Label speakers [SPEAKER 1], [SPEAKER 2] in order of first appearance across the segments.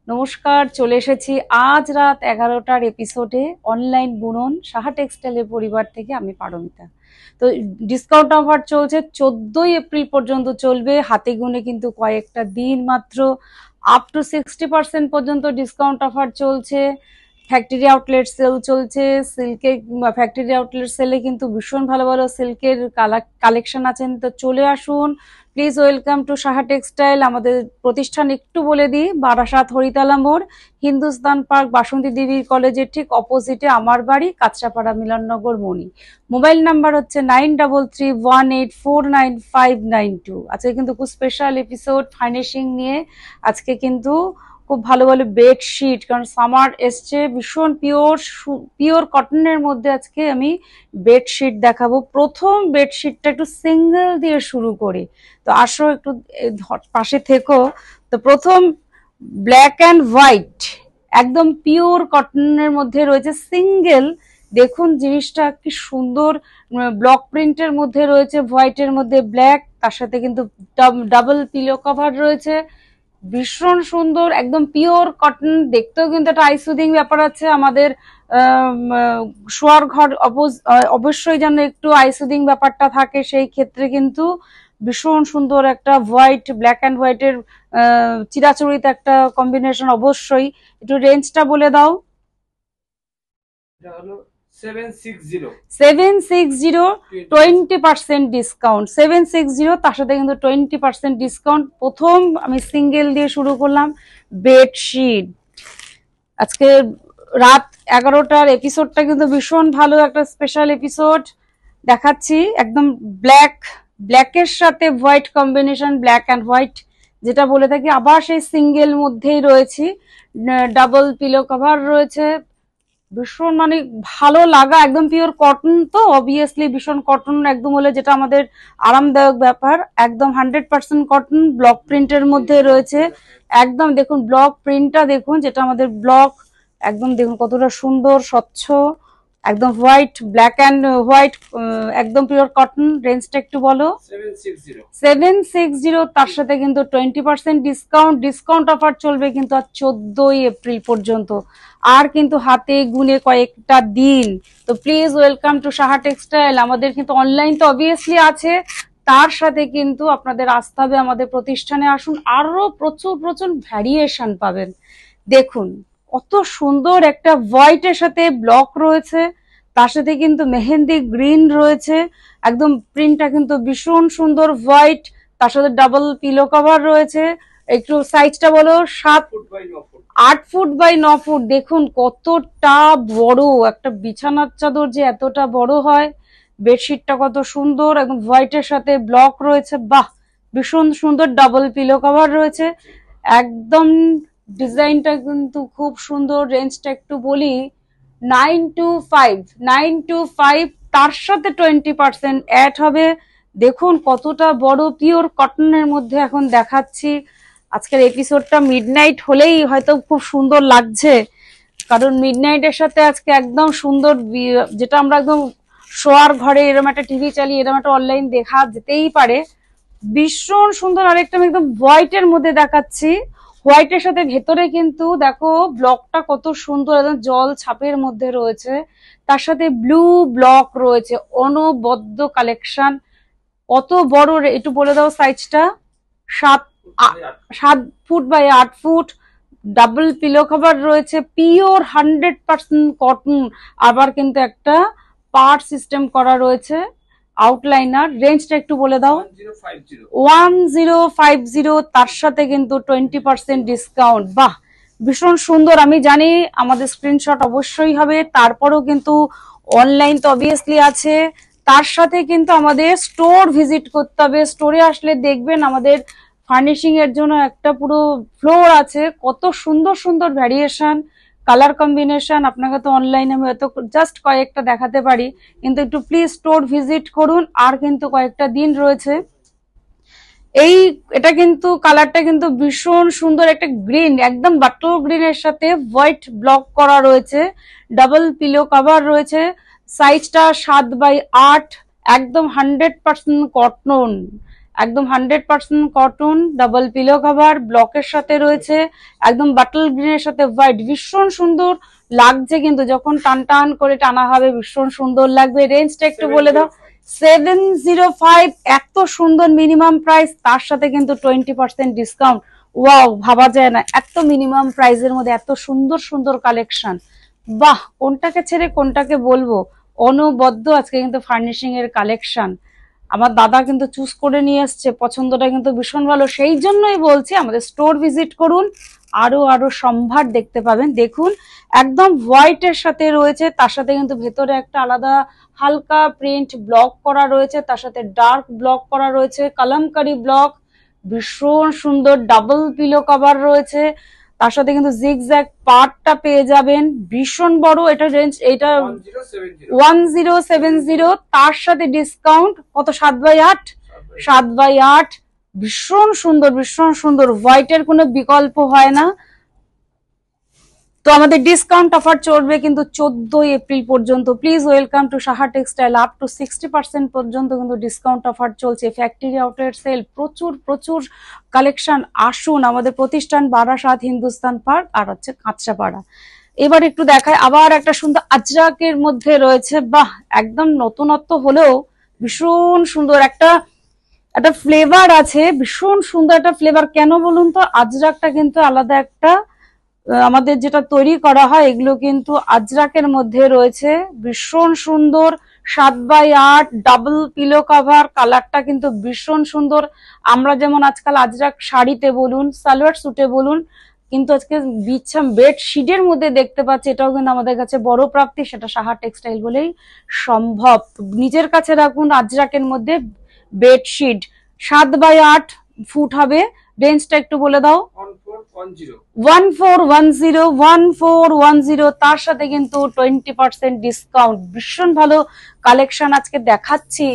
[SPEAKER 1] নমস্কার, চলে এসেছি আজ রাত 11টার এপিসোডে অনলাইন বুনন সাহা টেক্সটাইলের পরিবার থেকে। আমি পারমিতা। তো ডিসকাউন্ট অফার চলছে 14ই এপ্রিল পর্যন্ত চলবে। হাতে গুনে কিন্তু কয়েকটা দিন মাত্র। আপ টু 60% পর্যন্ত ডিসকাউন্ট অফার চলছে। ফ্যাক্টরি আউটলেট সেল চলছে। সিল্কের ফ্যাক্টরি আউটলেট সেলে কিন্তু ভীষণ ভালো ভালো সিল্কের কালেকশন আছেন। তো চলে আসুন, please welcome to Saha textile. আমাদের প্রতিষ্ঠান একটু বলে দিই, বারাসাত হরিতলা মোড়, হিন্দুস্তান পার্ক, বাসন্তী দেবী কলেজের ঠিক অপোজিটে আমার বাড়ি, কাঁচরাপাড়া, মিলননগর, মণি। মোবাইল নাম্বার হচ্ছে 9331849592। আজকে কিন্তু খুব স্পেশাল এপিসোড ফার্নিশিং নিয়ে। আজকে কিন্তু খুব ভালো ভালো বেডশিট, কারণ সামার এসছে, ভীষণ পিওর কটনের মধ্যে আজকে আমি বেডশিট দেখাবো। প্রথম বেডশিটটা একটু সিঙ্গেল দিয়ে শুরু করি। তো আসো একটু পাশে থেকো। তো প্রথম ব্ল্যাক অ্যান্ড হোয়াইট, একদম পিওর কটনের মধ্যে রয়েছে সিঙ্গেল। দেখুন জিনিসটা কি সুন্দর, ব্লক প্রিন্টের মধ্যে রয়েছে, হোয়াইটের মধ্যে ব্ল্যাক, তার সাথে কিন্তু ডাবল পিলো কভার রয়েছে, ভীষণ সুন্দর, একদম পিওর কটন। দেখতেও কিন্তু একটা আইসুদিং ব্যাপার আছে। আমাদের শোয়ার ঘর অবশ্যই যেন একটু আইসুদিং ব্যাপারটা থাকে, সেই ক্ষেত্রে কিন্তু ভীষণ সুন্দর একটা হোয়াইট, ব্ল্যাক অ্যান্ড হোয়াইটের চিরাচরিত একটা কম্বিনেশন। অবশ্যই একটু রেঞ্জটা বলে দাও। 760 20% ডিসকাউন্ট। 760, তার সাথে কিন্তু 20% ডিসকাউন্ট। প্রথম আমি সিঙ্গেল দিয়ে শুরু করলাম বেডশিট। আজকে রাত 11টার এপিসোডটা কিন্তু ভীষণ ভালো একটা স্পেশাল এপিসোড দেখাচ্ছি। একদম ব্ল্যাকের সাথে white combination, black and white যেটা বলে থাকি। আবার সেই সিঙ্গেল মধ্যেই রয়েছি, ডাবল পিলো কভার রয়েছে, ভীষণ মানে ভালো লাগা। একদম পিওর কটন, তো অবভিয়াসলি ভীষণ কটন একদম হলে যেটা আমাদের আরামদায়ক ব্যাপার। একদম 100% কটন, ব্লক প্রিন্টের মধ্যে রয়েছে। একদম দেখুন ব্লক প্রিন্টটা দেখুন, যেটা আমাদের ব্লক, একদম দেখুন কতটা সুন্দর স্বচ্ছ, একদম হোয়াইট, ব্ল্যাক অ্যান্ড হোয়াইট, একদম পিওর কটন। রেঞ্জটা একটু বলো। 760, তার সাথে কিন্তু 20% ডিসকাউন্ট। ডিসকাউন্ট অফার চলবে কিন্তু আর 14ই এপ্রিল পর্যন্ত, আর কিন্তু হাতে গুনে কয়েকটা দিন। তো please welcome to Saha textile. আমাদের কিন্তু অনলাইন তো অবভিয়াসলি আছে, তার সাথে কিন্তু আপনাদের আসতে হবে আমাদের প্রতিষ্ঠানে। আসুন, আরো প্রচুর প্রচুর ভ্যারিয়েশন পাবেন। দেখুন কত সুন্দর একটা হোয়াইটের সাথে ব্লক রয়েছে, তার সাথে কিন্তু মেহেন্দি গ্রিন রয়েছে, একদম প্রিন্টটা কিন্তু ভীষণ সুন্দর হোয়াইট, তার সাথে ডাবল পিলো কভার রয়েছে। একটু সাইজটা বলো। 8 ফুট বাই 9 ফুট। দেখুন কতটা বড় একটা বিছানার চাদর, যে এতটা বড় হয়। বেডশিটটা কত সুন্দর, একদম হোয়াইটের সাথে ব্লক রয়েছে, বাহ ভীষণ সুন্দর। ডাবল পিলো কভার রয়েছে, একদম ডিজাইনটা কিন্তু খুব সুন্দর। রেঞ্জটা একটু বলি, 925, তার সাথে 20% অ্যাড হবে। দেখুন কতটা বড়, পিওর কটনের মধ্যে এখন দেখাচ্ছি। আজকের এপিসোডটা মিডনাইট হলেই হয়তো খুব সুন্দর লাগছে, কারণ মিডনাইটের সাথে আজকে একদম সুন্দর, যেটা আমরা একদম শোয়ার ঘরে এরকম একটা টিভি চালিয়ে এরকম একটা অনলাইন দেখা যেতেই পারে। ভীষণ সুন্দর। আরেকটা আমি একদম হোয়াইটের মধ্যে দেখাচ্ছি। হোয়াইটের সাথে ভেতরে কিন্তু দেখো ব্লকটা কত সুন্দর, একদম জল ছাপের মধ্যে রয়েছে, তার সাথে ব্লু ব্লক রয়েছে। অনবদ্য কালেকশন। কত বড় একটু বলে দাও সাইজটা। 7 feet by 8 feet, double pillow cover রয়েছে, পিওর 100% কটন। আবার কিন্তু একটা পার্ট সিস্টেম করা রয়েছে, আউটলাইনার। রেঞ্জটা একটু বলে দাও। 1050, তার সাথে কিন্তু 20% ডিসকাউন্ট। বাহ ভীষণ সুন্দর। আমি জানি আমাদের স্ক্রিনশট অবশ্যই হবে, তারপরেও কিন্তু অনলাইন তো অবভিয়াসলি আছে, তার সাথে কিন্তু আমাদের স্টোর ভিজিট করতে হবে। স্টোরে আসলে দেখবেন আমাদের ফার্নিশিং এর জন্য একটা পুরো ফ্লোর আছে, কত সুন্দর সুন্দর ভ্যারিয়েশন, কালার কম্বিনেশন। আপনাকে তো অনলাইনে আমি হয়তো জাস্ট কয়েকটা দেখাতে পারি, কিন্তু একটু প্লিজ স্টোর ভিজিট করুন। আর কিন্তু কয়েকটা দিন রয়েছে। এটা কিন্তু কালারটা কিন্তু ভীষণ সুন্দর, একটা গ্রিন, একদম বাটল গ্রিনের সাথে হোয়াইট ব্লক করা রয়েছে, ডাবল পিলো কভার রয়েছে। সাইজটা 7 বাই 8, একদম 100% কটন, একদম 100% কটন, ডাবল পিলো কভার, ব্লকের সাথে রয়েছে, একদম বাটল গ্রিনের সাথে হোয়াইট, ভীষণ সুন্দর লাগছে কিন্তু যখন টান টান করে টানা হবে ভীষণ সুন্দর লাগবে। রেঞ্জটা একটু বলে দাও। 705, এত সুন্দর মিনিমাম প্রাইস, তার সাথে কিন্তু 20% ডিসকাউন্ট। ওয়াও, ভাবা যায় না এত মিনিমাম প্রাইসের মধ্যে এত সুন্দর সুন্দর কালেকশন। বাহ, কোনটাকে ছেড়ে কোনটাকে বলবো, অনবদ্য আজকে কিন্তু ফার্নিশিং এর কালেকশন আমার দাদা কিন্তু চুজ করে নিয়ে এসছে, পছন্দটা কিন্তু ভীষণ ভালো। সেই জন্যই বলছি আমাদের স্টোর ভিজিট করুন, আরো আরো সম্ভার দেখতে পাবেন। দেখুন একদম হোয়াইট এর সাথে রয়েছে, তার সাথে কিন্তু ভেতরে একটা আলাদা হালকা প্রিন্ট ব্লক করা রয়েছে, তার সাথে ডার্ক ব্লক করা রয়েছে, কালামকারি ব্লক, ভীষণ সুন্দর ডাবল পিলো কভার রয়েছে, তার সাথে কিন্তু জিগজ্যাগ পার্টটা পেয়ে যাবেন, ভীষণ বড় এটা রেঞ্জ, এটা 1070, তার সাথে ডিসকাউন্ট কত, 7/8, 7/8, ভীষণ সুন্দর ভীষণ সুন্দর, হোয়াইটের কোনো বিকল্প হয় না। তো আমাদের ডিসকাউন্ট অফার চলবে কিন্তু 14 এপ্রিল পর্যন্ত। Please welcome to Saha textile, up to 60% পর্যন্ত কিন্তু ডিসকাউন্ট অফার চলছে, ফ্যাক্টরি আউটলেট সেল, প্রচুর প্রচুর কালেকশন। আসুন, আমাদের প্রতিষ্ঠান বারাসাত হিন্দুস্তান পার্ক আর হচ্ছে কাঁচরাপাড়া। এবার একটু দেখায়, আবার একটা সুন্দর আজরাকের মধ্যে রয়েছে, বাহ একদম নতুনত্ব হলেও ভীষণ সুন্দর একটা একটা ফ্লেভার আছে, ভীষণ সুন্দর একটা ফ্লেভার। কেন বলুন তো, আজরাকটা কিন্তু আলাদা একটা আমাদের যেটা তৈরি করা হয় এগুলো কিন্তু আজরাকের মধ্যে রয়েছে, ভীষণ সুন্দর, 7/8, ডাবল পিলো কভার, কালারটা কিন্তু ভীষণ সুন্দর। আমরা যেমন আজকাল আজরাক শাড়িতে বলুন, সালোয়ার স্যুটে বলুন, কিন্তু আজকে বিছাম বেডশিটের মধ্যে দেখতে পাচ্ছি, এটাও কিন্তু আমাদের কাছে বড় প্রাপ্তি, সেটা সাহা টেক্সটাইল বলেই সম্ভব। নিজের কাছে রাখুন আজরাকের মধ্যে বেডশিট, 7/8 ফুট হবে। রেঞ্জটা একটু বলে দাও। 1410, তার সাথে কিন্তু 20% ডিসকাউন্ট, ভীষণ ভালো কালেকশন আজকে দেখাচ্ছি,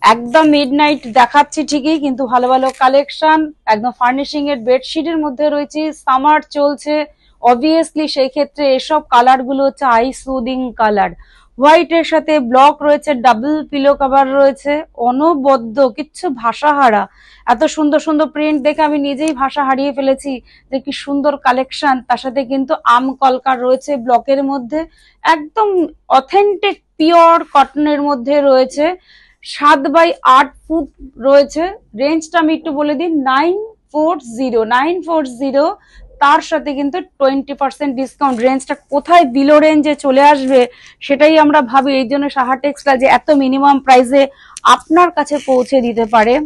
[SPEAKER 1] একদম মিডনাইট দেখাচ্ছি ঠিকই, কিন্তু ভালো ভালো কালেকশন একদম ফার্নিশিং এর বেডশিটের মধ্যে রয়েছে। সামার চলছে অবভিয়াসলি, সেই ক্ষেত্রে এসব কালার গুলো হচ্ছে আই সুদিং কালার, হোয়াইট এর সাথে ব্লক রয়েছে, ডাবল পিলো কভার রয়েছে, অনবদ্য, কিচ্ছু ভাষাহারা। এত সুন্দর সুন্দর প্রিন্ট দেখে আমি নিজেই ভাষা হারিয়ে ফেলেছি যে কি সুন্দর কালেকশন। তার সাথে কিন্তু আম কলকার রয়েছে ব্লকের মধ্যে, একদম অথেন্টিক পিওর কটনের মধ্যে রয়েছে, 7/8 ফুট রয়েছে। রেঞ্জটা আমি একটু বলে দিই, 940, তার সাথে কিন্তু 20% ডিসকাউন্ট। রেঞ্জটা কোথায় বিলো রেঞ্জে চলে আসবে সেটাই আমরা ভাবি, এই জন্য সাহা টেক্সটাইল যে এত মিনিমাম প্রাইসে আপনার কাছে পৌঁছে দিতে পারে।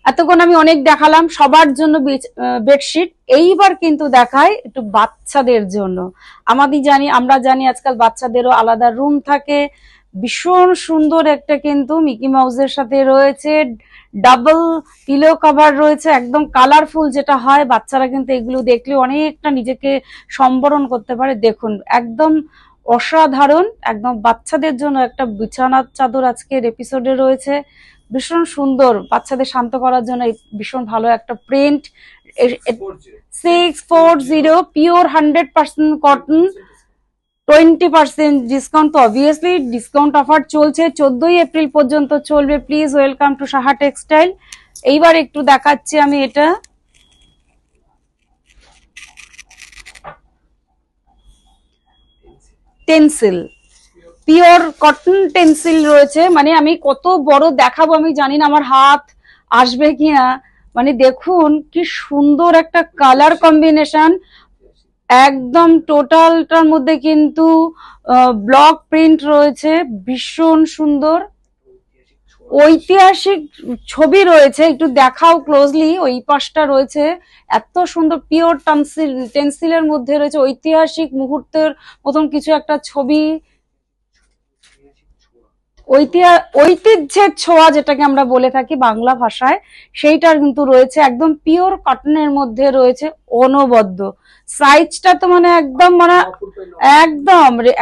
[SPEAKER 1] এতক্ষণ আমি অনেক দেখালাম সবার জন্য বেডশিট, এইবার কিন্তু দেখাই একটু বাচ্চাদের জন্য। আমরা জানি আজকাল বাচ্চাদেরও আলাদা রুম থাকে, ভীষণ সুন্দর একটা কিন্তু মিকি মাউসের সাথে রয়েছে, ডাবল পিলো কভার রয়েছে, একদম কালারফুল যেটা হয়, বাচ্চারা কিন্তু এগুলো দেখলে অনেকটা নিজেকে সম্বরণ করতে পারে। দেখুন একদম অসাধারণ, একদম বাচ্চাদের জন্য একটা বিছানার চাদর আজকের এপিসোডে রয়েছে, ভীষণ সুন্দর, বাচ্চাদের শান্ত করার জন্য ভীষণ ভালো একটা প্রিন্ট। 640, pure 100% cotton, 20% discount. তো অবভিয়াসলি ডিসকাউন্ট অফার চলছে 14 এপ্রিল পর্যন্ত চলবে। Please welcome to Saha textile. এইবার একটু দেখাচ্ছি আমি, এটা টেন্সিল, পিওর কটন টেন্সিল রয়েছে, মানে আমি কত বড় দেখাবো আমি জানি না, আমার হাত আসবে কিনা। মানে দেখুন কি সুন্দর একটা কালার কম্বিনেশন, একদম টোটালটার মধ্যে কিন্তু ব্লক প্রিন্ট রয়েছে, ভীষণ সুন্দর ঐতিহাসিক ছবি রয়েছে, একটু দেখাও ক্লোজলি, ওই পাশটা রয়েছে, এত সুন্দর পিওর টেন্সিলের মধ্যে রয়েছে ঐতিহাসিক মুহূর্তের মতন কিছু একটা ছবি, ঐতিহ্যের ছোঁয়া যেটাকে আমরা বলে থাকি বাংলা ভাষায়, সেইটার কিন্তু রয়েছে, একদম পিওর কটনের মধ্যে রয়েছে, অনবদ্য। সাইজটা তো মানে একদম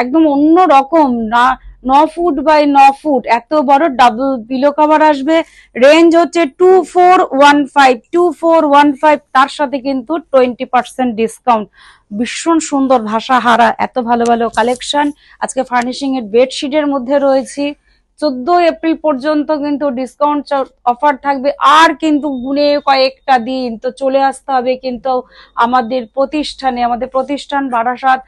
[SPEAKER 1] একদম অন্য রকম, না 9 ফুট বাই 9 ফুট, এত বড় ডাবল পিলো কভার আসবে। রেঞ্জ হচ্ছে 2415, তার সাথে কিন্তু 20% ডিসকাউন্ট। ভীষণ সুন্দর, ভাষা হারা, এত ভালো ভালো কালেকশন আজকে ফার্নিশিং এর বেডশিটের মধ্যে রয়েছে, 14 এপ্রিল পর্যন্ত কিন্তু ডিসকাউন্ট অফার থাকবে। আর কিন্তু গুনে কয়েকটা দিন তো চলে আসতে হবে কিন্তু আমাদের প্রতিষ্ঠানে। আমাদের প্রতিষ্ঠান বারাসাত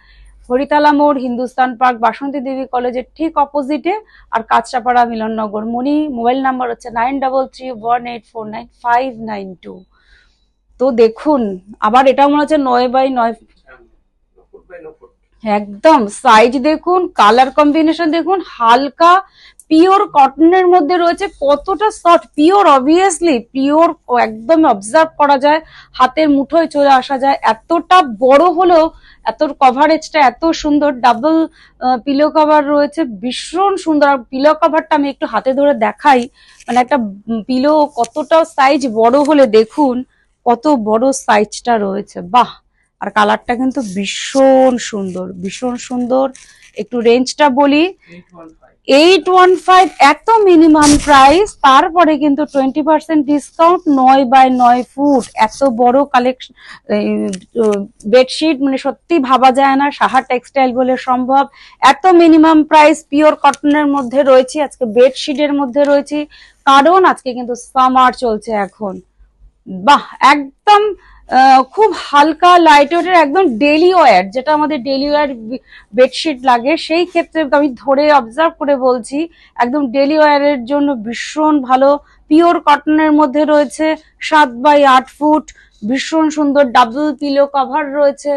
[SPEAKER 1] হরিতলা মোড়, হিন্দুস্তান পার্ক, বাসন্তী দেবী কলেজের ঠিক অপোজিটে, আর কাঁচরাপাড়া মিলননগর। মনি মোবাইল নাম্বার হচ্ছে 9331849592। তো দেখুন আবার এটা মনে হচ্ছে 9x9, একদম সাইজ দেখুন, কালার কম্বিনেশন দেখুন, হালকা পিওর কটনের মধ্যে রয়েছে, কতটা সফট, পিওর, অবভিয়াসলি পিওর, একদম অবজার্ভ করা যায়, হাতের মুঠোয় চলে আসা যায়। এতটা বড় হলেও এত কভারেজটা এত সুন্দর, ডাবল পিলো কভার রয়েছে, ভীষণ সুন্দর। আর পিলো কভারটা আমি একটু হাতে ধরে দেখাই, মানে একটা পিলো কতটা সাইজ বড় হলে দেখুন কত বড় সাইজটা রয়েছে, বাহ। আর কালারটা কিন্তু ভীষণ সুন্দর, ভীষণ সুন্দর। একটু রেঞ্জটা বলি, 815 এত মিনিমাম প্রাইস, তারপরে কিন্তু 20% ডিসকাউন্ট, 9x9 ফুট, এত বড় কালেকশন বেডশিট মানে সত্যি ভাবা যায় না, সাহা টেক্সটাইল বলে সম্ভব। এত মিনিমাম প্রাইস, পিওর কটনের মধ্যে রয়েছে, আজকে বেডশিটের মধ্যে রয়েছে, কারণ আজকে কিন্তু সামার চলছে এখন। বাহ, একদম খুব হালকা লাইট ওয়েটের, একদম ডেলি ওয়্যার, যেটা আমাদের ডেলি ওয়্যার বেডশিট লাগে, সেই ক্ষেত্রে আমি ধরে অবজার্ভ করে বলছি একদম ডেলি ওয়্যারের জন্য ভীষণ ভালো। পিওর কটনের মধ্যে রয়েছে, 7x8 ফুট, ভীষণ সুন্দর, ডাবল পিলো কভার রয়েছে।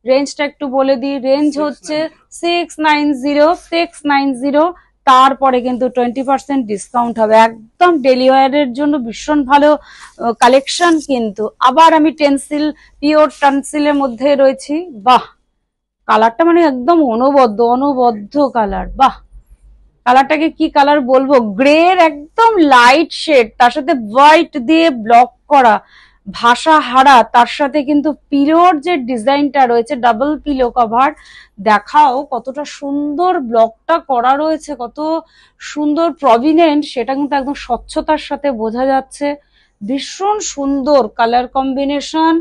[SPEAKER 1] রেঞ্জটা একটু বলে দিই, রেঞ্জ হচ্ছে 690। তারপরে কিন্তু 20% ডিসকাউন্ট হবে, একদম ডেলি ওয়্যারের জন্য ভীষণ ভালো কালেকশন। কিন্তু আবার আমি টেন্সিল, পিওর টেন্সিলের মধ্যে রয়েছি, বাহ, কালারটা মানে একদম অনবদ্য কালার, বাহ। কালারটাকে কি কালার বলবো, গ্রের একদম লাইট শেড, তার সাথে হোয়াইট দিয়ে ব্লক করা, ভাষা হারা, তার সাথে কিন্তু পিলোর যে ডিজাইনটা রয়েছে, ডাবল পিলো কভার, দেখাও কতটা সুন্দর ব্লকটা করা রয়েছে, কত সুন্দর প্রভিনেন্ট, সেটা কিন্তু একদম স্বচ্ছতার সাথে বোঝা যাচ্ছে। ভীষণ সুন্দর কালার কম্বিনেশন,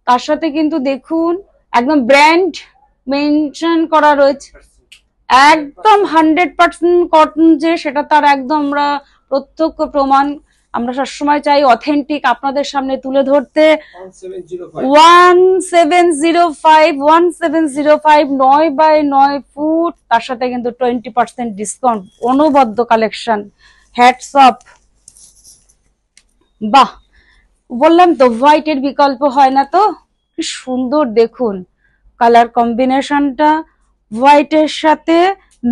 [SPEAKER 1] তার সাথে কিন্তু দেখুন একদম ব্র্যান্ড মেনশন করা রয়েছে, একদম 100% কটন, যে সেটা তার একদম আমরা প্রত্যক্ষ প্রমাণ। আমরা সবসময় চাই অথেন্টিক আপনাদের সামনে তুলে ধরতে। 1705 9x9 ফুট, তার সাথে কিন্তু 20% ডিসকাউন্ট, অনবদ্য কালেকশন, হ্যাটস অফ। বাহ, বললাম তো হোয়াইটের বিকল্প হয় না, তো কি সুন্দর দেখুন কালার কম্বিনেশনটা, হোয়াইটের সাথে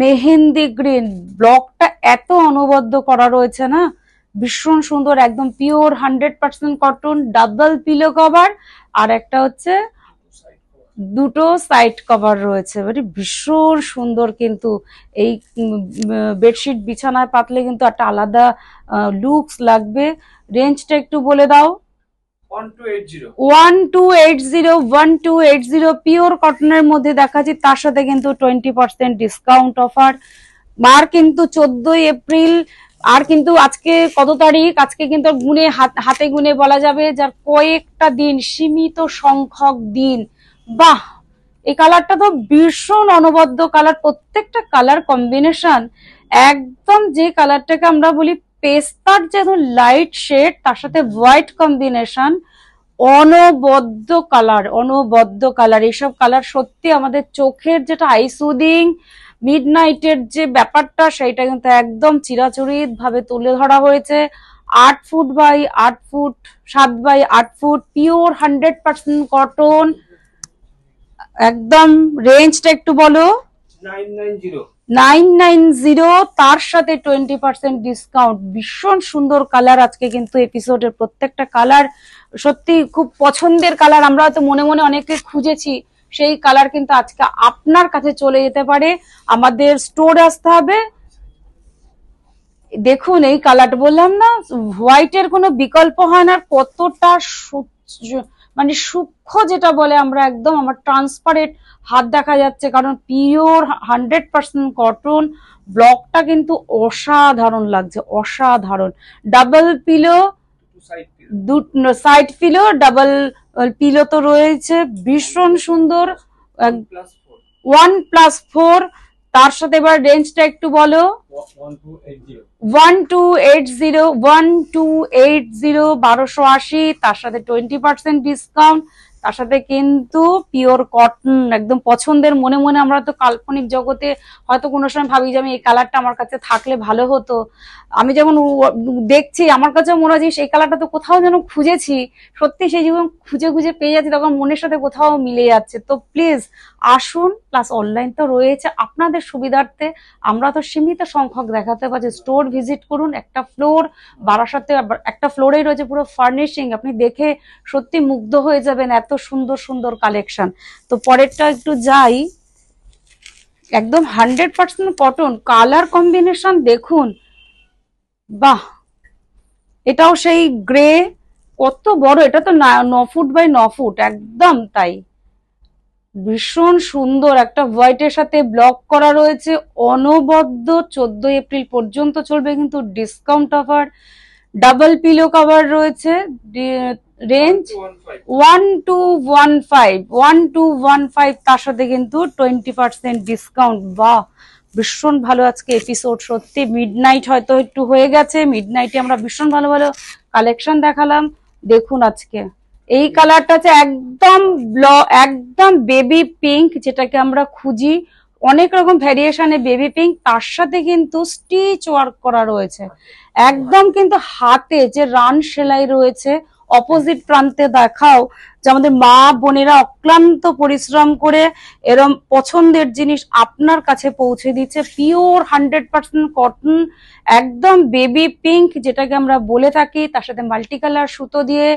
[SPEAKER 1] মেহেন্দি গ্রিন, ব্লকটা এত অনবদ্য করা রয়েছে না, ভীষণ সুন্দর, একদম pure 100% cotton, double pillow cover, আর একটা হচ্ছে দুটো সাইড কভার রয়েছে, মানে ভীষণ সুন্দর। কিন্তু এই বেডশিট বিছানায় পাতলে কিন্তু একটা আলাদা লুকস লাগবে। রেঞ্জটা একটু বলে দাও। 1280 পিওর কটনের মধ্যে দেখাচ্ছি, তার সাথে কিন্তু 20% ডিসকাউন্ট অফার। আর কিন্তু 14 এপ্রিল, আর কিন্তু আজকে কত তারিখ, আজকে কিন্তু গুনে হাতে গুনে বলা যাবে, যার কয়েকটা দিন, সীমিত সংখ্যক দিন। বাহ, এই কালারটা তো ভীষণ অনবদ্য কালার, প্রত্যেকটা কালার কম্বিনেশন একদম, যে কালারটাকে আমরা বলি পেস্তার যে লাইট শেড, তার সাথে হোয়াইট কম্বিনেশন, অনবদ্য কালার, অনবদ্য কালার। এইসব কালার সত্যি আমাদের চোখের যেটা আই সুদিং মিডনাইটের যে ব্যাপারটা, সেইটা কিন্তু একদম চিরাচরিত ভাবে তুলে ধরা হয়েছে। 8 feet by 8 feet, 7x8 feet, pure 100% cotton, একদম। রেঞ্জটা একটু বলো। 990, তার সাথে 20% ডিসকাউন্ট, ভীষণ সুন্দর কালার। আজকে কিন্তু এপিসোডের প্রত্যেকটা কালার সত্যি খুব পছন্দের কালার, আমরা হয়তো মনে মনে অনেকে খুঁজেছি, সেই কালার কিন্তু আজকে আপনার কাছে চলে যেতে পারে। আমাদের স্টোরে আসতে হবে। দেখুন এই কালারটা বললাম না, হোয়াইটের কোনো বিকল্প হয় না, কতটা মানে সূক্ষ্ম যেটা বলে আমরা, একদম আমার ট্রান্সপারেন্ট হাত দেখা যাচ্ছে, কারণ পিওর 100% কটন, ব্লকটা কিন্তু অসাধারণ লাগছে, অসাধারণ। Double pillow, side pillow, double pillow তো রয়েছে, ভীষণ সুন্দর। 1+4, তার সাথে এবার রেঞ্জটা একটু বলো। 1280 1280 তার সাথে 20% ডিসকাউন্ট, তার সাথে কিন্তু পিওর কটন, একদম পছন্দের। মনে মনে আমরা তো কাল্পনিক জগতে হয়তো কোনো সময় ভাবি যে আমি এই কালারটা আমার কাছে থাকলে ভালো হতো। আমি যেমন দেখছি আমার কাছে মনে হয় এই কালারটা তো কোথাও যেন খুঁজেছি, সত্যি সেই জীবন খুঁজে খুঁজে পেয়ে যাচ্ছি, তখন মনের সাথে কোথাও মিলে যাচ্ছে। তো প্লিজ আসুন, প্লাস অনলাইন তো রয়েছে আপনাদের সুবিধার্থে। আমরা তো সীমিত সংখ্যক দেখাতে পারছি, স্টোর ভিজিট করুন। একটা ফ্লোর বারাসাতে, একটা ফ্লোরেই রয়েছে পুরো ফার্নিশিং, আপনি দেখে সত্যি মুগ্ধ হয়ে যাবেন, এত সুন্দর সুন্দর কালেকশন। তো পরেরটা একটু যাই, একদম 100% কটন, কালার কম্বিনেশন দেখুন, বাহ, এটাও সেই গ্রে, কত বড়, এটা তো 9 ফুট বাই 9 ফুট, একদম তাই, ভীষণ সুন্দর। একটা হোয়াইটের সাথে ব্লক করা রয়েছে, অনবদ্য 14 এপ্রিল পর্যন্ত চলবে কিন্তু discount offer. Double pillow cover রয়েছে, রেঞ্জ 1215 তার সাথে কিন্তু 20% ডিসকাউন্ট। বাহ, ভীষণ ভালো আজকে এপিসোড, সত্যি মিডনাইট হয়তো একটু হয়ে গেছে, মিডনাইটে আমরা ভীষণ ভালো ভালো কালেকশন দেখালাম। দেখুন আজকে এই কালারটা আছে একদম একদম বেবি পিঙ্ক, যেটাকে আমরা খুঁজি, অনেক রকম ভ্যারিয়েশনে বেবি পিঙ্ক, তার সাথে কিন্তু স্টিচ ওয়ার্ক করা রয়েছে, একদম কিন্তু হাতে যে রান সেলাই রয়েছে। অপোজিট প্রান্তে দেখাও যে আমাদের মা বোনেরা অক্লান্ত পরিশ্রম করে এরম পছন্দের জিনিস আপনার কাছে পৌঁছে দিচ্ছে। পিওর 100% কটন, একদম বেবি পিঙ্ক যেটাকে আমরা বলে থাকি, তার সাথে মাল্টি কালার সুতো দিয়ে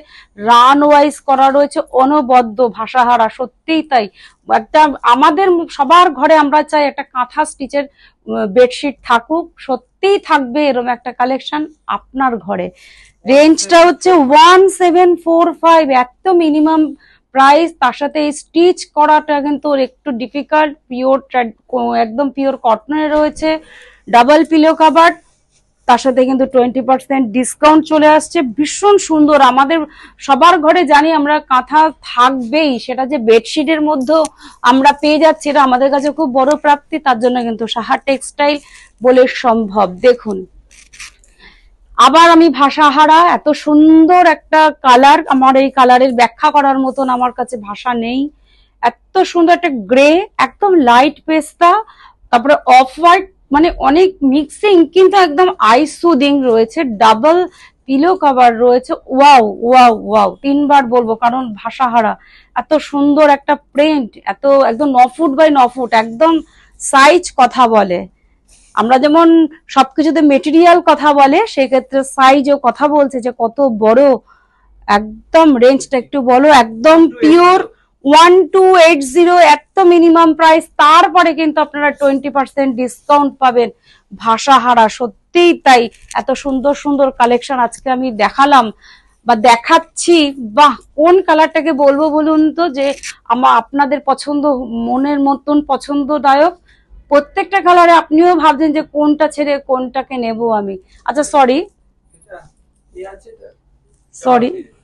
[SPEAKER 1] রান ওয়াইজ করা রয়েছে, অনবদ্য ভাষাহারা, সত্যিই তাই। একটা আমাদের সবার ঘরে আমরা চাই একটা কাঁথা স্টিচের বেডশিট থাকুক, সত্যিই থাকবে এরকম একটা কালেকশন আপনার ঘরে। রেঞ্জটা হচ্ছে 1745, এত মিনিমাম প্রাইস, তার সাথে এই স্টিচ করাটা কিন্তু একটু ডিফিকাল্ট, পিওর একদম পিওর কটনের রয়েছে, ডাবল পিলো কভার, তার সাথে কিন্তু 20% ডিসকাউন্ট চলে আসছে। ভীষণ সুন্দর, আমাদের সবার ঘরে জানি আমরা কাঁথা থাকবেই, সেটা যে বেডশিটের মধ্যেও আমরা পেয়ে যাচ্ছি, এটা আমাদের কাছে খুব বড় প্রাপ্তি। তার জন্য কিন্তু সাহা টেক্সটাইল বলে সম্ভব। দেখুন আবার আমি ভাষাহারা, এত সুন্দর একটা কালার, আমার এই কালারের ব্যাখ্যা করার মতন আমার কাছে ভাষা নেই। এত সুন্দর একটা গ্রে, একদম লাইট পেস্তা, তারপরে অফ হোয়াইট, মানে অনেক মিক্সিং কিন্তু একদম আই সুদিং রয়েছে, ডাবল পিলো কভার রয়েছে। ওয়াও ওয়াও ওয়াও, 3বার বলবো কারণ ভাষাহারা। এত সুন্দর একটা প্রিন্ট, এত একদম 9 ফুট বাই 9 ফুট, একদম সাইজ কথা বলে। আমরা যেমন সবকিছুতে মেটেরিয়াল কথা বলে, সেক্ষেত্রে সাইজও কথা বলছে যে কত বড়। একদম রেঞ্জটা একটু বলো। একদম পিওর 1280, এত মিনিমাম প্রাইস, তারপরে কিন্তু আপনারা 20% ডিসকাউন্ট পাবেন। ভাষাহারা, সত্যিই তাই। এত সুন্দর সুন্দর কালেকশন আজকে আমি দেখালাম বা দেখাচ্ছি। বাহ, কোন কালারটাকে বলবো বলুন তো, যে আপনাদের পছন্দ, মনের মতন পছন্দদায়ক প্রত্যেকটা কালারে আপনিও ভাবছেন যে কোনটা ছেড়ে কোনটাকে নেব আমি। আচ্ছা সরি,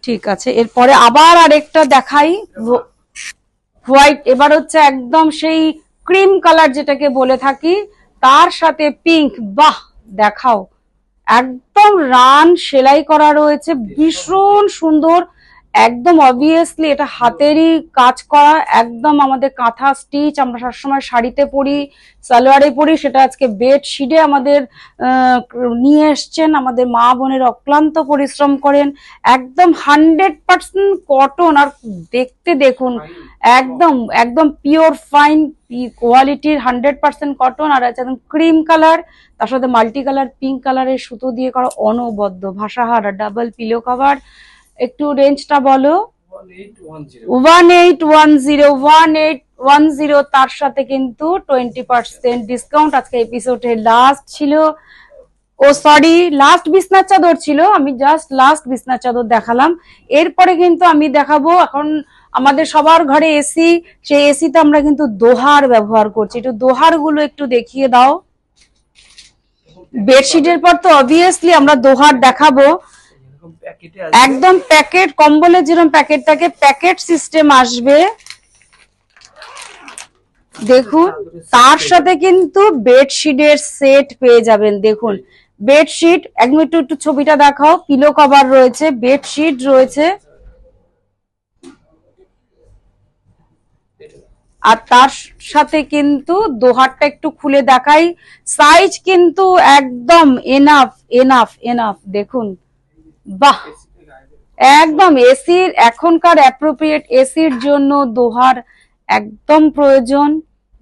[SPEAKER 1] ঠিক আছে, এরপরে আবার আরেকটা দেখাই, হোয়াইট, এবার হচ্ছে একদম সেই ক্রিম কালার যেটাকে বলে থাকি, তার সাথে পিঙ্ক। বাহ, দেখাও, একদম রান সেলাই করা রয়েছে, ভীষণ সুন্দর, একদম অবভিয়াসলি এটা হাতেরই কাজ করা, একদম আমাদের কাঁথা স্টিচ আমরা সবসময় শাড়িতে পরি, সালোয়ারে পরি, সেটা আজকে বেডশিটে আমাদের নিয়ে এসছেন। আমাদের মা বোনের অক্লান্ত পরিশ্রম করেন, একদম 100% কটন, আর দেখতে দেখুন একদম একদম পিওর ফাইন কোয়ালিটির 100% কটন, আর একদম ক্রিম কালার, তার সাথে মাল্টি কালার পিঙ্ক কালারের সুতো দিয়ে করা, অনবদ্য ভাষাহারা, ডাবল পিলো কভার। একটু রেঞ্জটা বলো। 1810, তার সাথে কিন্তু 20% ডিসকাউন্ট। আজকে এপিসোডে লাস্ট ছিল, ও সরি, লাস্ট বিছনার চাদর ছিল, আমি জাস্ট লাস্ট বিছনার চাদর দেখালাম। এরপরে কিন্তু আমি দেখাবো, এখন আমাদের সবার ঘরে এসি, সেই এসিতে আমরা কিন্তু দোহার ব্যবহার করছি, একটু দোহার গুলো একটু দেখিয়ে দাও। বেডশিটের পর তো অবভিয়াসলি আমরা দোহার দেখাবো, একদম প্যাকেট, কম্বলের যেরকম প্যাকেট থাকে প্যাকেট সিস্টেম আসবে, দেখুন তার সাথে কিন্তু বেডশিটের সেট পেয়ে যাবেন। দেখুন বেডশিট একদম একটু একটু ছবিটা দেখাও, পিলো কভার রয়েছে, বেডশিট রয়েছে, আর তার সাথে কিন্তু দোহারটা একটু খুলে দেখাই, সাইজ কিন্তু একদম এনাফ এনাফ এনাফ। দেখুন বাহ, একদম এসির এখনকার অ্যাপ্রোপ্রিয়েট এসির জন্য দোহার একদম প্রয়োজন।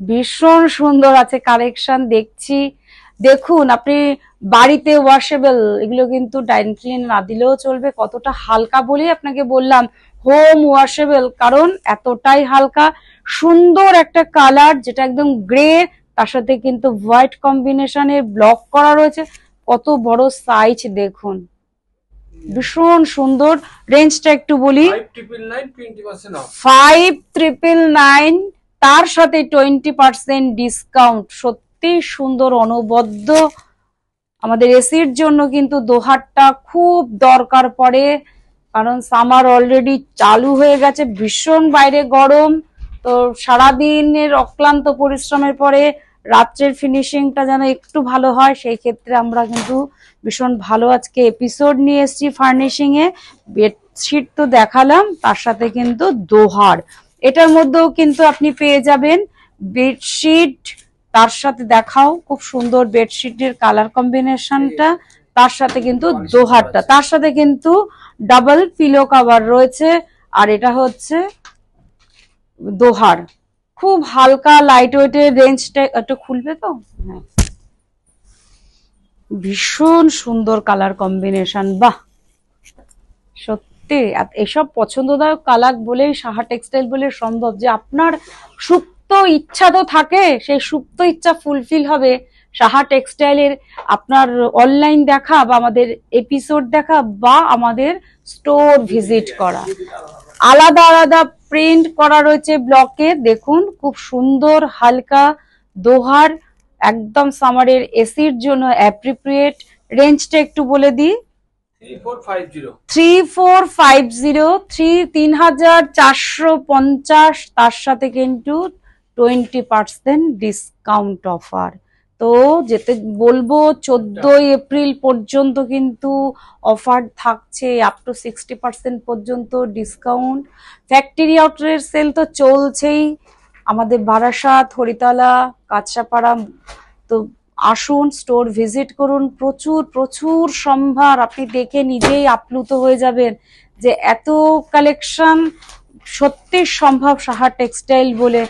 [SPEAKER 1] ভীষণ সুন্দর আছে কালেকশন দেখছি। দেখুন আপনি বাড়িতে ওয়াশেবল, এগুলো কিন্তু ডাইনিং ক্লিন না দিলেও চলবে, কতটা হালকা বলেই আপনাকে বললাম হোম ওয়াশেবল, কারণ এতটাই হালকা। সুন্দর একটা কালার যেটা একদম গ্রে, তার সাথে কিন্তু হোয়াইট কম্বিনেশনে ব্লক করা রয়েছে, কত বড় সাইজ দেখুন, ভীষণ সুন্দর। রেঞ্জটা একটু বলি, 5999, তার সাথে 20% ডিসকাউন্ট। সত্যি সুন্দর, অনবদ্য। আমাদের এসির জন্য কিন্তু দোহারটা খুব দরকার পড়ে, কারণ সামার অলরেডি চালু হয়ে গেছে, ভীষণ বাইরে গরম। তো সারাদিনের অক্লান্ত পরিশ্রমের পরে রাত্রের ফিনিশিংটা যেন একটু ভালো হয়, সেই ক্ষেত্রে আমরা কিন্তু ভীষণ ভালো আজকে এপিসোড নিয়ে এসেছি ফার্নিশিং এ। বেডশিট তো দেখালাম, তার সাথে কিন্তু দোহার, এটার মধ্যেও কিন্তু আপনি পেয়ে যাবেন বেডশিট, তার সাথে দেখাও খুব সুন্দর বেডশিটের কালার কম্বিনেশনটা, তার সাথে কিন্তু দোহারটা, তার সাথে কিন্তু ডাবল পিলো কভার রয়েছে, আর এটা হচ্ছে দোহার। খুব হালকা লাইট ওয়েটের, রেঞ্জটা একটু খুলবে তো, হ্যাঁ ভীষণ সুন্দর কালার কম্বিনেশন। বাহ, সত্যি এসব পছন্দদায়ক কালার বলেই সাহা টেক্সটাইল বলে সম্ভব যে আপনার সুপ্ত ইচ্ছা তো থাকে, সেই সুপ্ত ইচ্ছা ফুলফিল হবে সাহা টেক্সটাইলের। আপনার অনলাইন দেখা বা আমাদের এপিসোড দেখা বা আমাদের স্টোর ভিজিট করা, আলাদা আলাদা প্রিন্ট করা রয়েছে ব্লকে। দেখুন খুব সুন্দর হালকা দোহার, একদম সামারের এসির জন্য অ্যাপ্রিপ্রিয়েট। রেঞ্জটা একটু বলে দিই, 3450, 3450, তার সাথে কিন্তু 20% ডিসকাউন্ট অফার। তো যেতে বলবো 14 এপ্রিল পর্যন্ত কিন্তু অফার থাকছে, আপ টু 60% পর্যন্ত ডিসকাউন্ট। ফ্যাক্টরি আউটলেট সেল তো চলছেই, আমাদের বারাসাত, হরিতলা, কাঁচরাপাড়া। তো আসুন, স্টোর ভিজিট করুন, প্রচুর প্রচুর সম্ভার, আপনি দেখে নিজেই আপ্লুত হয়ে যাবেন যে এত কালেকশন সত্যি সম্ভব সাহা টেক্সটাইল বলে।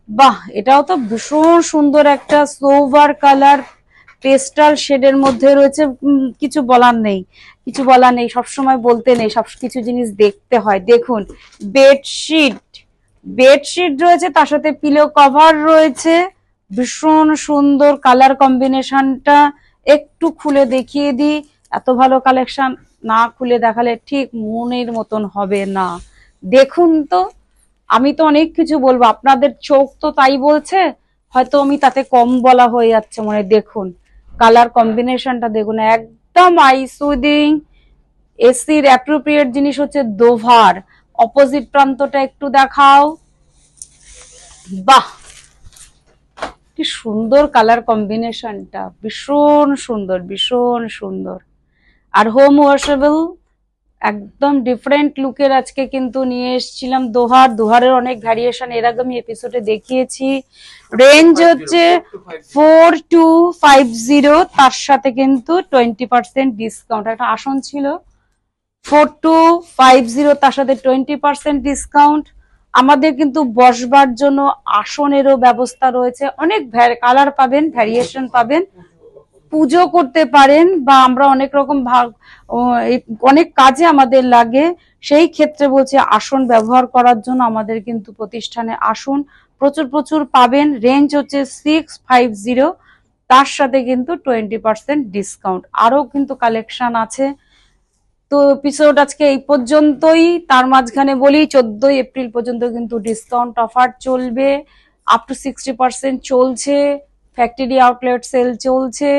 [SPEAKER 1] বাহ, এটাও তো ভীষণ সুন্দর একটা সোভার কালার পেস্টাল শেডের মধ্যে রয়েছে। কিছু বলার নেই, কিছু বলার নেই, সবসময় বলতে নেই, সব কিছু জিনিস দেখতে হয়। দেখুন বেডশিট, বেডশিট রয়েছে, তার সাথে পিলো কভার রয়েছে, ভীষণ সুন্দর কালার কম্বিনেশনটা। একটু খুলে দেখিয়ে দিই, এত ভালো কালেকশন না খুলে দেখালে ঠিক মনের মতন হবে না। দেখুন তো, আমি তো অনেক কিছু বলবো, আপনাদের চোখ তো তাই বলছে, হয়তো আমি তাতে কম বলা হয়ে যাচ্ছে মনে। দেখুন কালার কম্বিনেশনটা দেখুন, একদম আই সুদিং। এসির অ্যাপ্রোপ্রিয়েট জিনিস হচ্ছে দোভার। অপোজিট প্রান্তটা একটু দেখাও, বাহ কি সুন্দর কালার কম্বিনেশনটা, ভীষণ সুন্দর ভীষণ সুন্দর। আর হোম ওয়াশেবল, একদম ডিফারেন্ট লুকের আজকে কিন্তু নিয়ে এসেছিলাম দোহার। দোহারের অনেক ভ্যারিয়েশন এর আগে আমি এপিসোডে দেখিয়েছি। রেঞ্জ হচ্ছে 4250, তার সাথে কিন্তু 20% ডিসকাউন্ট। একটা আসন ছিল 4250, তার সাথে 20% ডিসকাউন্ট। আমাদের কিন্তু বসবার জন্য আসনেরও ব্যবস্থা রয়েছে, অনেক কালার পাবেন, ভ্যারিয়েশন পাবেন, পুজো করতে পারেন, বা আমরা অনেক রকম অনেক কাজে আমাদের লাগে, সেই ক্ষেত্রে বলছি আসন ব্যবহার করার জন্য আমাদের কিন্তু প্রতিষ্ঠানে আসন প্রচুর প্রচুর পাবেন। রেঞ্জ হচ্ছে 650, তার সাথে কিন্তু 20% ডিসকাউন্ট। আরো কিন্তু কালেকশন আছে। তো এপিসোড আজকে এই পর্যন্তই। তার মাঝখানে বলি 14 এপ্রিল পর্যন্ত কিন্তু ডিসকাউন্ট অফার চলবে, আপ টু 60% চলছে, ফ্যাক্টরি আউটলেট সেল চলছে।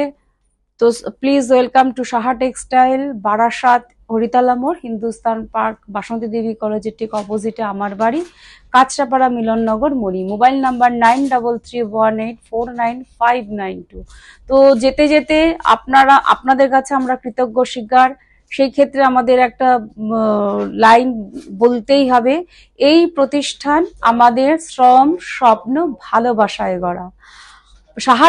[SPEAKER 1] তো please welcome to Saha textile, Barasat, Haritala মোড়, হিন্দুস্তান পার্ক, বাসন্তী দেবী কলেজের ঠিক অপোজিটে আমার বাড়ি। কাঁচরাপাড়া মিলননগর মরি। Mobile number 9331849592। তো যেতে যেতে আপনাদের কাছে আমরা কৃতজ্ঞ স্বীকার। সেই ক্ষেত্রে আমাদের একটা লাইন বলতেই হবে, এই প্রতিষ্ঠান আমাদের শ্রম, স্বপ্ন, ভালোবাসায় গড়া। সাহা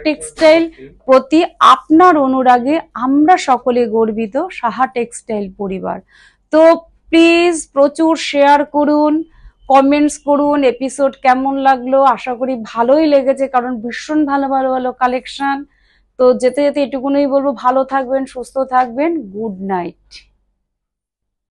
[SPEAKER 1] টেক্সটাইল প্রতি আপনার অনুরাগে আমরা সকলে গর্বিত, সাহা টেক্সটাইল পরিবার। তো প্লিজ প্রচুর শেয়ার করুন, কমেন্টস করুন, এপিসোড কেমন লাগলো। আশা করি ভালোই লেগেছে, কারণ ভীষণ ভালো ভালো ভালো কালেকশন। তো যেতে যেতে এটুকুনই বলবো, ভালো থাকবেন, সুস্থ থাকবেন, গুড নাইট।